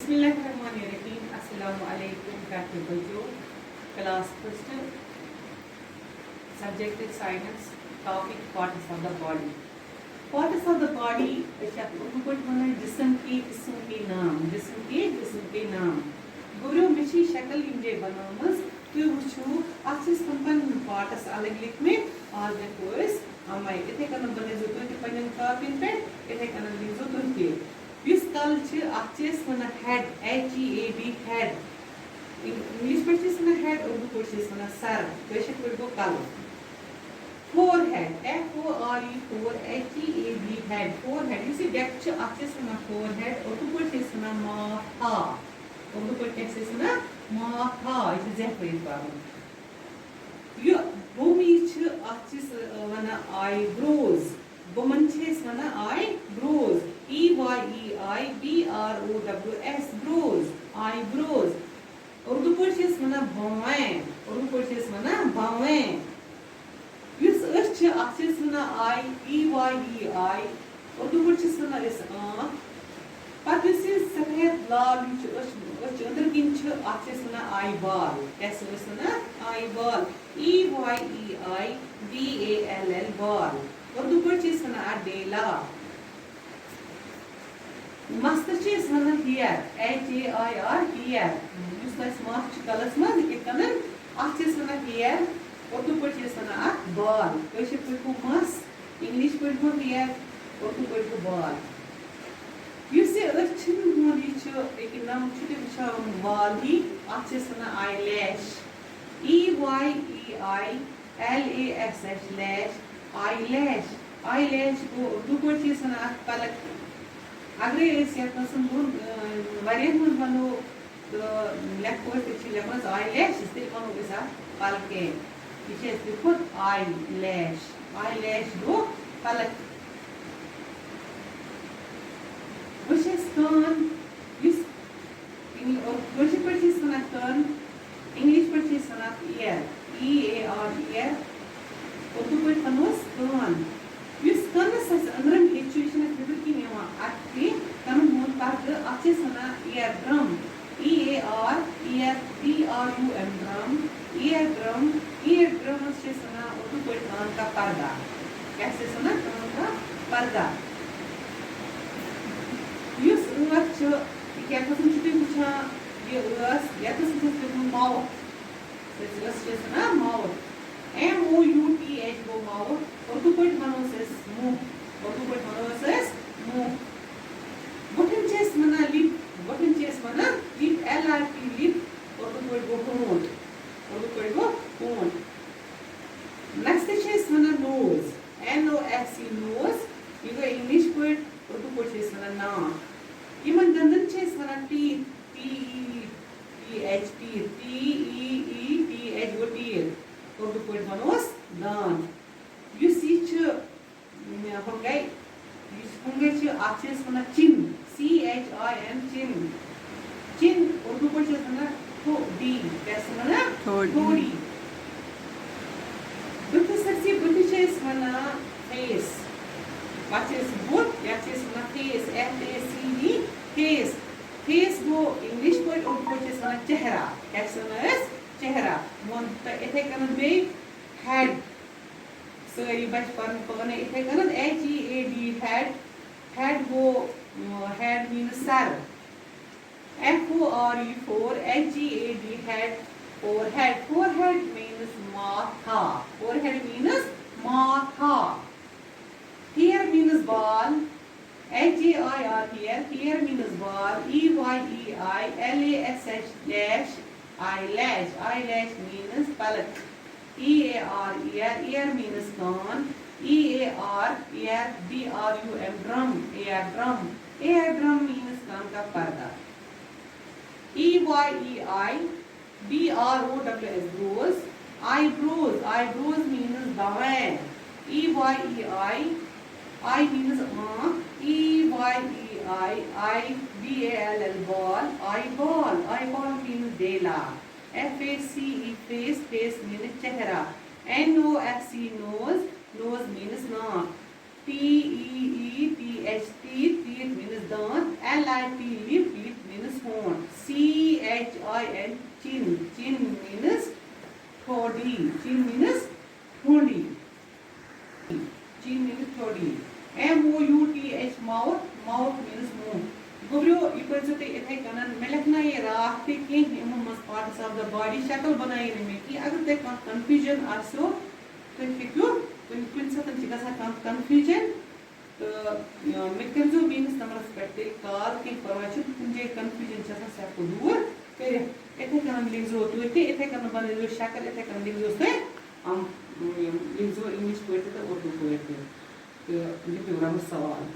बिस्मिल्लाहिर्रहमानिर्रहीम। अस्सलामु अलैकुम प्यारे बच्चों। Class first, subject is science, topic parts of the body. Parts of the body Urdu पढ़ वनान जिस्म के हिस्सों के नाम। जिस्म के नाम गोरो मिशी शक्ल इमजे बनामस तो वुचो आसिस पंपन पार्ट्स अलग लिख में आज देखो इस हमारे इथे कन बने जो तो पन्नन कॉपीन पे इथे कन लिखो तो के इस कल छ आचेस वना हेड HEAD हेड इंग्लिश पढ़िस वना हेड उर्दू पढ़िस वना सर वैसे पढ़ो कल forehead FOREHEAD head forehead you see that छ आचेस वना forehead उर्दू पढ़िस वना माथा उर्दू पढ़िस वना माथा इसे जेफ इस बाबू यो भूमि छ आचेस वना eyebrows वमन छेस वना eyebrows EYEIBROWS brows eyebrows Urdu पढ़िस वना बावें उर्दू पढ़िस वना बावें युस अच छ आचेस वना EYEI उर्दू पढ़िस वना इस पत से सफेद लाल अच अंदर किन छ आचेस वना eyeball कैसे वना eyeball EYEIBALL ball उर्दू पढ़िस वना अडेला मस्तचेस वना हेयर HAIR हेयर युस तस माथ छ कलस मज के कनन आचेस वना हेयर उर्दू पढ़िस वना बाल कैसे पढ़ो मस इंग्लिश पढ़ो हेयर उर्दू पढ़ो बाल युस अछन मोदी छ एक नाम छ विचार बाल ही आचेस वना eyelash EYEILASH lash eyelash को उर्दू पढ़िस वना पलक अगर इस यातसन वारियन मन बनो लेको छ लेमस eyelash इस तिल बनो इसा पलके इसे खुद eyelash दो पलक वशेस कान इस इंग्लिश पढ़िस वना कान इंग्लिश पढ़िस वना ear EAR ear उर्दू पढ़ वनोस कान युस कानस अंदरम एजुकेशन फिबर की नेवा आते कन मोन पाग आचेस वना ear drum EAR ear DRUM drum ear drum से वना उर्दू पढ़ कान का पर्दा कैसे वना कान का पर्दा युस अच क्या कसम छुटे पूछा ये अस या तो से माउथ से वना माउथ MOUTH वो माउथ उर्दू पढ़ मनोसेस मुंह उर्दू पढ़ मनोसेस मुंह बटन चेस वना लिप LIP लिप उर्दू पढ़ वो होंठ उर्दू पढ़ वो होंठ नेक्स्ट चेस वना नोज NOSE नोज ये इंग्लिश पढ़ उर्दू पढ़ चेस वना नाक इमन दंदन चेस वना टीथ TEETH TEETH वो टीथ उर्दू पढ़ वनोस दांत युस यह छ होंगे छ आचेस वना चिन CHIN चिन उर्दू पढ़ वना थोड़ी कैसे वना थोड़ी बुत सरसी बुत चेस वना फेस पाचेस बुत या चेस वना फेस FACE फेस वो इंग्लिश पढ़ उर्दू पढ़ वना चेहरा कैसे वना चेहरा मोन तो इथे कन बे हेड सारी बचपन पने इथे कन HEAD हेड वो head means sir FOREHEAD head forehead means matha hair means ball HAIR hair means ball EYEILASH lash eyelash means palak EAR ear means कान EAR ear DRUM drum means कान का पर्दा EYEIBROWS eyebrows means बावें EYEI means आँख EYEIBALL eyeball means डेला FACE face means चेहरा NOSE nose means नाक TEETH teeth means दांत LIP lip means होंठ and chin. Chin means thodi. Chin means thodi. Chin means thodi. MOUTH mouth. Mouth means mouth. Gubrio, you can say it है कनन मिलकना ये राह पे के हम parts of the body शक्ल बनाई नहीं कि अगर ते confusion आसो तो क्यों कुछ साथन चिका सा confusion तो mechanism means नंबर स्पेक्टे कार के परवाचु कुंजे confusion चसा से आपको दूर फिर इतने कनन लिंक्स होते हैं इतने कनन बने जो शक्ल इतने कनन लिंक्स होते हैं हम लिंक्स वो इंग्लिश को इतने तो उर्दू को इतने तो ये पूरा सवाल